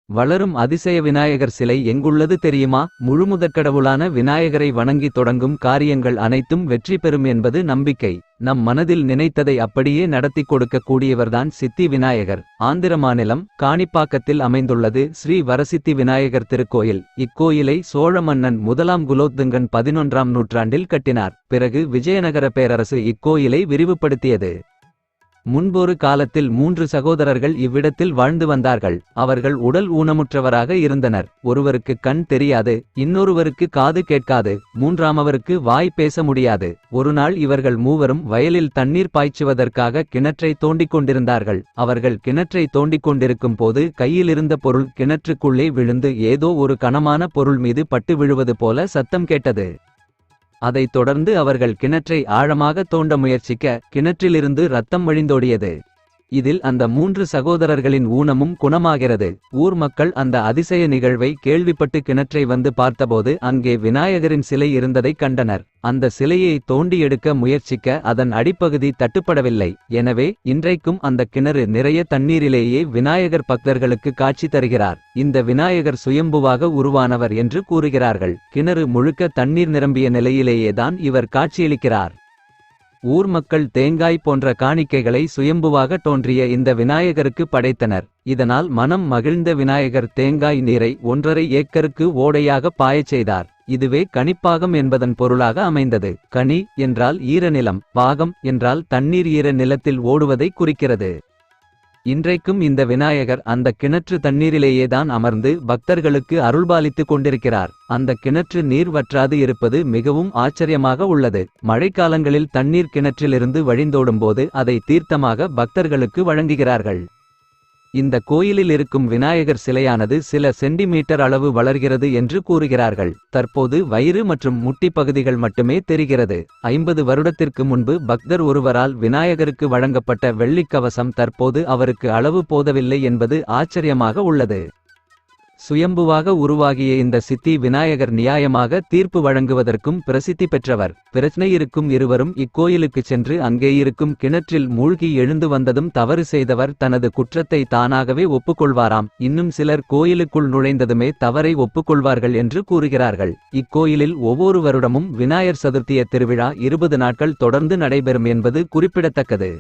வளரும் அதிசய விநாயகர் சிலை எங்குள்ளது தெரியுமா? முழுமுதற்கடவுளான விநாயகரை வணங்கி தொடங்கும் காரியங்கள் அனைத்தும் வெற்றி பெறும் என்பது நம்பிக்கை. நம் மனதில் நினைத்ததை அப்படியே நடத்தி கொடுக்க கூடியவர்தான் சித்தி விநாயகர். ஆந்திர மாநிலம் காணிப்பாக்கத்தில் அமைந்துள்ளது ஸ்ரீ வரசித்தி விநாயகர் திருக்கோயில். இக்கோயிலை சோழ மன்னன் முதலாம் குலோத்துங்கன் 11ஆம் நூற்றாண்டில் கட்டினார். பிறகு விஜயநகர பேரரசு இக்கோயிலை விரிவுபடுத்தியது. முன்பொரு காலத்தில் 3 சகோதரர்கள் இவ்விடத்தில் வாழ்ந்து வந்தார்கள். அவர்கள் உடல் ஊனமுற்றவராக இருந்தனர். ஒருவருக்கு கண் தெரியாது, இன்னொருவருக்கு காது கேட்காது, மூன்றாமவருக்கு வாய் பேச முடியாது. ஒருநாள் இவர்கள் மூவரும் வயலில் தண்ணீர் பாய்ச்சுவதற்காக கிணற்றை தோண்டிக் கொண்டிருந்தார்கள். அவர்கள் கிணற்றை தோண்டிக் கொண்டிருக்கும் போது கையிலிருந்த பொருள் கிணற்றுக்குள்ளே விழுந்து ஏதோ ஒரு கனமான பொருள் மீது பட்டு விழுவது போல சத்தம் கேட்டது. அதைத் தொடர்ந்து அவர்கள் கிணற்றை ஆழமாக தோண்ட முயற்சிக்க கிணற்றிலிருந்து இரத்தம் வழிந்தோடியது. இதில் அந்த 3 சகோதரர்களின் ஊனமும் குணமாகிறது. ஊர் மக்கள் அந்த அதிசய நிகழ்வை கேள்விப்பட்டு கிணற்றை வந்து பார்த்தபோது அங்கே விநாயகரின் சிலை இருந்ததைக் கண்டனர். அந்த சிலையை தோண்டி எடுக்க முயற்சிக்க அதன் அடிப்பகுதி தட்டுப்படவில்லை. எனவே இன்றைக்கும் அந்த கிணறு நிறைய தண்ணீரிலேயே விநாயகர் பக்தர்களுக்கு காட்சி தருகிறார். இந்த விநாயகர் சுயம்புவாக உருவானவர் என்று கூறுகிறார்கள். கிணறு முழுக்க தண்ணீர் நிரம்பிய நிலையிலேயேதான் இவர் காட்சியளிக்கிறார். ஊர் மக்கள் தேங்காய் போன்ற காணிக்கைகளை சுயம்புவாக தோன்றிய இந்த விநாயகருக்கு படைத்தனர். இதனால் மனம் மகிழ்ந்த விநாயகர் தேங்காய் நீரை 1.5 ஏக்கருக்கு ஓடையாக பாயச் செய்தார். இதுவே கணிப்பாகம் என்பதன் பொருளாக அமைந்தது. கனி என்றால் ஈரநிலம், பாகம் என்றால் தண்ணீர் ஈர நிலத்தில் ஓடுவதை குறிக்கிறது. இன்றைக்கும் இந்த விநாயகர் அந்த கிணற்று தண்ணீரிலேயேதான் அமர்ந்து பக்தர்களுக்கு அருள்பாலித்துக் கொண்டிருக்கிறார். அந்த கிணற்று நீர் வற்றாது இருப்பது மிகவும் ஆச்சரியமாக உள்ளது. மழைக்காலங்களில் தண்ணீர் கிணற்றிலிருந்து வழிந்தோடும்போது அதை தீர்த்தமாக பக்தர்களுக்கு வழங்குகிறார்கள். இந்த கோயிலில் இருக்கும் விநாயகர் சிலையானது சில சென்டிமீட்டர் அளவு வளர்கிறது என்று கூறுகிறார்கள். தற்போது வயிறு மற்றும் முட்டி பகுதிகள் மட்டுமே தெரிகிறது. 50 வருடத்திற்கு முன்பு பக்தர் ஒருவரால் விநாயகருக்கு வழங்கப்பட்ட வெள்ளிக்கவசம் தற்போது அவருக்கு அளவு போதவில்லை என்பது ஆச்சரியமாக உள்ளது. சுயம்புவாக உருவாகிய இந்த சித்தி விநாயகர் நியாயமாக தீர்ப்பு வழங்குவதற்கும் பிரசித்தி பெற்றவர். பிரச்சனை இருக்கும் இருவரும் இக்கோயிலுக்குச் சென்று அங்கே இருக்கும் கிணற்றில் மூழ்கி எழுந்து வந்ததும் தவறு செய்தவர் தனது குற்றத்தை தானாகவே ஒப்புக்கொள்வாராம். இன்னும் சிலர் கோயிலுக்குள் நுழைந்ததுமே தவறை ஒப்புக்கொள்வார்கள் என்று கூறுகிறார்கள். இக்கோயிலில் ஒவ்வொரு வருடமும் விநாயகர் சதுர்த்திய திருவிழா 20 நாட்கள் தொடர்ந்து நடைபெறும் என்பது குறிப்பிடத்தக்கது.